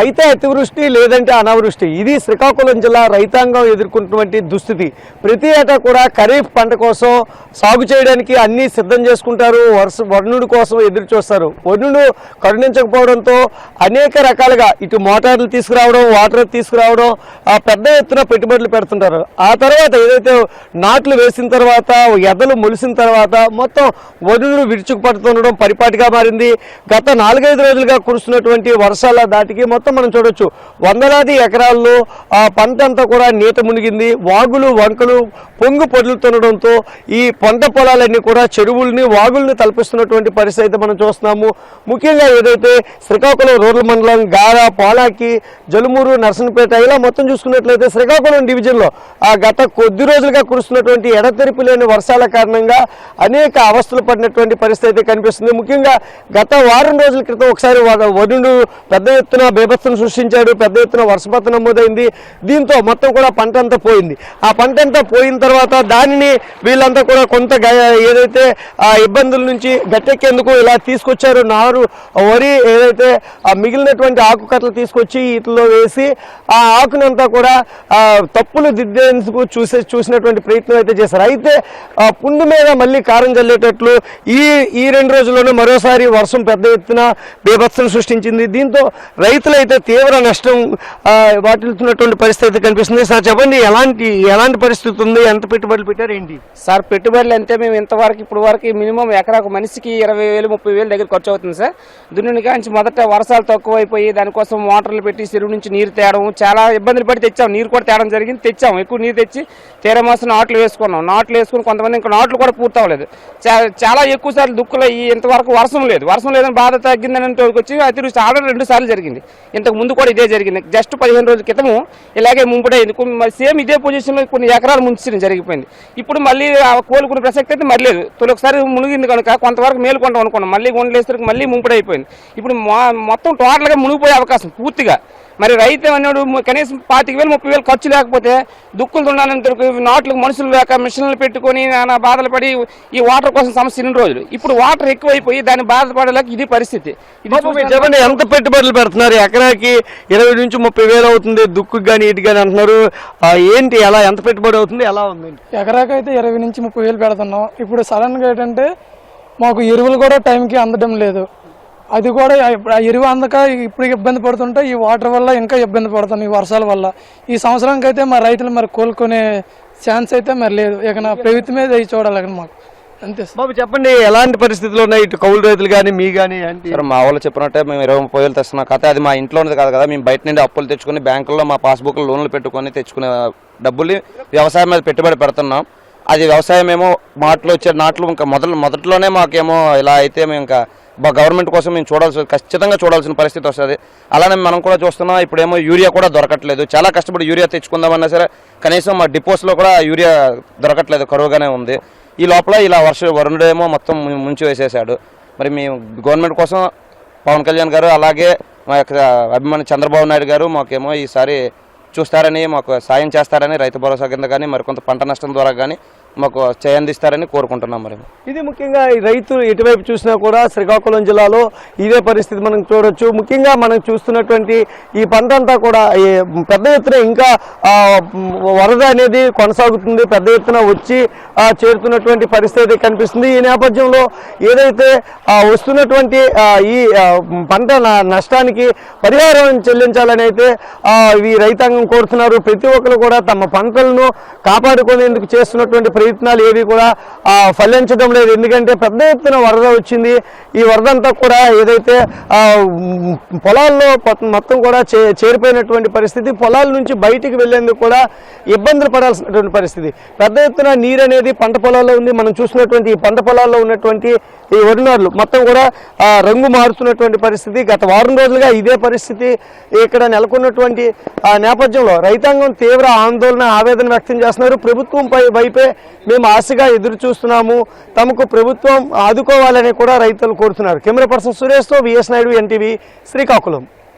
అయితే అతివృష్టి లేదంటే అనావృష్టి, ఇది శ్రీకాకుళం జిల్లా రైతాంగం ఎదుర్కొంటున్నటువంటి దుస్థితి. ప్రతి ఏటా కూడా ఖరీఫ్ పంట కోసం సాగు చేయడానికి అన్నీ సిద్ధం చేసుకుంటారు, వరుణుడి కోసం ఎదురు చూస్తారు. వరుణుడు కరుణించకపోవడంతో అనేక రకాలుగా ఇటు మోటార్లు తీసుకురావడం, వాటర్ తీసుకురావడం, పెద్ద ఎత్తున పెట్టుబడులు పెడుతుంటారు. ఆ తర్వాత ఏదైతే నాట్లు వేసిన తర్వాత ఎదలు మొలిసిన తర్వాత మొత్తం వరుణుడు విరుచుకుపడుతుండడం పరిపాటిగా మారింది. గత 4-5 రోజులుగా కురుస్తున్నటువంటి వర్షాల దాటికి మొత్తం మనం చూడొచ్చు వందలాది ఎకరాల్లో పంట అంతా కూడా నీట మునిగింది. వాగులు వంకలు పొంగు పొర్లుతుండడంతో ఈ పంట పొలాలన్నీ కూడా చెరువుల్ని వాగుల్ని తలపిస్తున్నటువంటి పరిస్థితి అయితే మనం చూస్తున్నాము. ముఖ్యంగా ఏదైతే శ్రీకాకుళం రూరల్ మండలం గార, పోలాకి, జలుమూరు, నర్సంపేట ఇలా మొత్తం చూసుకున్నట్లయితే శ్రీకాకుళం డివిజన్లో గత కొద్ది రోజులుగా కురుస్తున్నటువంటి ఎడతెరిపి లేని వర్షాల కారణంగా అనేక అవస్థలు పడినటువంటి పరిస్థితి అయితే కనిపిస్తుంది. ముఖ్యంగా గత వారం రోజుల క్రితం ఒకసారి వరుణుడు పెద్ద ఎత్తున బీభత్సం సృష్టించాడు, పెద్ద ఎత్తున వర్షపాతం నమోదైంది. దీంతో మొత్తం కూడా పంట అంతా పోయింది. ఆ పంట అంతా పోయిన తర్వాత దానిని వీళ్ళంతా కూడా కొంత ఏదైతే ఇబ్బందుల నుంచి గట్టెక్కేందుకు ఇలా తీసుకొచ్చారు. నారు వరి ఏదైతే మిగిలినటువంటి ఆకు కట్టలు తీసుకొచ్చి వీటిలో వేసి ఆ ఆకునంతా కూడా తప్పులు దిద్దేందుకు చూసినటువంటి ప్రయత్నం అయితే చేశారు. అయితే పుండు మీద మళ్ళీ కారం చల్లేటట్లు ఈ 2 రోజుల్లోనే మరోసారి వర్షం పెద్ద ఎత్తున బీభత్సం సృష్టించింది. దీంతో రైతులైతే తీవ్ర నష్టం వాటిల్తున్నటువంటి పరిస్థితి కనిపిస్తుంది. సార్ చెప్పండి, ఎలాంటి పరిస్థితి ఉంది, ఎంత పెట్టుబడులు పెట్టారు ఏంటి? సార్ పెట్టుబడులు అంటే మేము ఇంతవరకు ఇప్పుడు వరకు మినిమం ఎకరాకు మనిషికి 20,000-30,000 దగ్గర ఖర్చు అవుతుంది సార్. దున్నుని కాంచి మొదట వర్షాలు తక్కువైపోయి దానికోసం మోటార్లు పెట్టి చెరువు నుంచి నీరు తేవడం చాలా ఇబ్బందులు పడి తెచ్చాం. నీరు కూడా తేవడం జరిగింది, తెచ్చాము. ఎక్కువ నీరు తెచ్చి తీరమాసం నాట్లు వేసుకున్నాం. నాట్లు వేసుకుని కొంతమంది ఇంకా నాట్లు కూడా పూర్తి అవ్వలేదు. చాలా ఎక్కువ సార్లు దుక్కులు ఇంతవరకు వర్షం లేదని బాధ తగ్గిందని వచ్చి అతివృష్టి ఆల్రెడీ 2 సార్లు జరిగింది. ఇంతకు ముందు కూడా ఇదే జరిగింది. జస్ట్ 15 రోజుల క్రితము ఇలాగే ముంపుడైంది. సేమ్ ఇదే పొజిషన్లో కొన్ని ఎకరాలు ముంచిన జరిగిపోయింది. ఇప్పుడు మళ్ళీ కోలుకునే ప్రసక్తి అయితే మరి లేదు. తొలొకసారి మునిగింది కనుక కొంతవరకు మేలుకుంటాం అనుకున్నాం. మళ్ళీ గుండెలేసరికి మళ్ళీ ముంపుడైపోయింది. ఇప్పుడు మొత్తం టోటల్గా మునిగిపోయే అవకాశం పూర్తిగా. మరి రైతు అన్నాడు కనీసం 25,000-30,000 ఖర్చు లేకపోతే దుక్కులు దున్నాలంటే నాట్లకు మనుషులు లేక మిషన్లు పెట్టుకొని నానా బాధలు పడి ఈ వాటర్ కోసం సమస్య 2 రోజులు. ఇప్పుడు వాటర్ ఎక్కువైపోయి దాన్ని బాధపడలేక ఇది పరిస్థితి. చెప్పండి, ఎంత పెట్టుబడులు పెడుతున్నారు? ఎకరాకి 20,000-30,000 అవుతుంది దుక్కు కానీ ఇటు కానీ అంటున్నారు. ఏంటి ఎలా ఎంత పెట్టుబడి అవుతుంది, ఎలా ఉంది? ఎకరాకి అయితే 20,000-30,000 పెడుతున్నాం. ఇప్పుడు సడన్గా ఏంటంటే మాకు ఎరువులు కూడా టైంకి అందడం లేదు. అది కూడా ఎరువు అందక ఇప్పుడు ఇబ్బంది పడుతుంటే ఈ వాటర్ వల్ల ఇంకా ఇబ్బంది పడుతున్నాం ఈ వర్షాల వల్ల. ఈ సంవత్సరానికి అయితే మా రైతులు మరి కోలుకునే ఛాన్స్ అయితే మరి లేదు. ఇక నా ప్రభుత్వమే చూడాలి మాకు అంతే. బాబు చెప్పండి, ఎలాంటి పరిస్థితులు ఉన్నాయి ఇటు కౌలు రైతులు కానీ మీ కానీ? సార్ మా వాళ్ళు చెప్పినట్టే మేము 20-30,000 తెస్తున్నాం. కాకపోతే అది మా ఇంట్లో ఉన్నది కాదు కదా. మేము బయట నుండి అప్పులు తెచ్చుకుని బ్యాంకుల్లో మా పాస్బుక్లో లోన్లు పెట్టుకొని తెచ్చుకునే డబ్బులు వ్యవసాయం మీద పెట్టుబడి పెడుతున్నాం. అది వ్యవసాయం ఏమో మాటలు వచ్చే నాట్లు ఇంకా మొదట్లోనే మాకేమో ఇలా అయితే మేము ఇంకా గవర్నమెంట్ కోసం మేము ఖచ్చితంగా చూడాల్సిన పరిస్థితి వస్తుంది. అలానే మనం కూడా చూస్తున్నాం. ఇప్పుడేమో యూరియా కూడా దొరకట్లేదు. చాలా కష్టపడి యూరియా తెచ్చుకుందామన్నా సరే కనీసం మా డిపోస్లో కూడా యూరియా దొరకట్లేదు, కరువుగానే ఉంది. ఈ లోపల ఇలా వరుణుడేమో మొత్తం ముంచి వేసేసాడు. మరి మేము గవర్నమెంట్ కోసం పవన్ కళ్యాణ్ గారు అలాగే మా యొక్క అభిమాని చంద్రబాబు నాయుడు గారు మాకేమో ఈసారి చూస్తారని, మాకు సాయం చేస్తారని, రైతు భరోసా కింద కానీ మరికొంత పంట నష్టం ద్వారా కానీ మాకు చేయందిస్తారని కోరుకుంటున్నాం. మరి ఇది ముఖ్యంగా ఈ రైతు ఎటువైపు చూసినా కూడా శ్రీకాకుళం జిల్లాలో ఇదే పరిస్థితి మనం చూడొచ్చు. ముఖ్యంగా మనం చూస్తున్నటువంటి ఈ పంట అంతా కూడా పెద్ద ఎత్తున ఇంకా వరద అనేది కొనసాగుతుంది, పెద్ద ఎత్తున వచ్చి చేరుతున్నటువంటి పరిస్థితి కనిపిస్తుంది. ఈ నేపథ్యంలో ఏదైతే వస్తున్నటువంటి ఈ పంట నష్టానికి పరిహారం చెల్లించాలని అయితే ఈ రైతాంగం కోరుతున్నారు. ప్రతి ఒక్కరు కూడా తమ పంటలను కాపాడుకునేందుకు చేస్తున్నటువంటి ప్రయత్నాలు ఏవి కూడా ఫలించడం లేదు. ఎందుకంటే పెద్ద ఎత్తున వరద వచ్చింది. ఈ వరద అంతా కూడా ఏదైతే పొలాల్లో మొత్తం కూడా చేరిపోయినటువంటి పరిస్థితి. పొలాల నుంచి బయటికి వెళ్లేందుకు కూడా ఇబ్బందులు పడాల్సినటువంటి పరిస్థితి. పెద్ద ఎత్తున నీరు అనేది పంట పొలాల్లో ఉంది. మనం చూసినటువంటి ఈ పంట పొలాల్లో ఉన్నటువంటి ఈ వరినారులు మొత్తం కూడా రంగు మారుతున్నటువంటి పరిస్థితి. గత వారం రోజులుగా ఇదే పరిస్థితి ఇక్కడ నెలకొన్నటువంటి నేపథ్యంలో రైతాంగం తీవ్ర ఆందోళన, ఆవేదన వ్యక్తం చేస్తున్నారు. ప్రభుత్వం వైపే మేము ఆశగా ఎదురు చూస్తున్నాము, తమకు ప్రభుత్వం ఆదుకోవాలని కూడా రైతులు కోరుతున్నారు. కెమెరా పర్సన్ సురేష్తో విఎస్ నాయుడు, ఎన్టీవీ, శ్రీకాకుళం.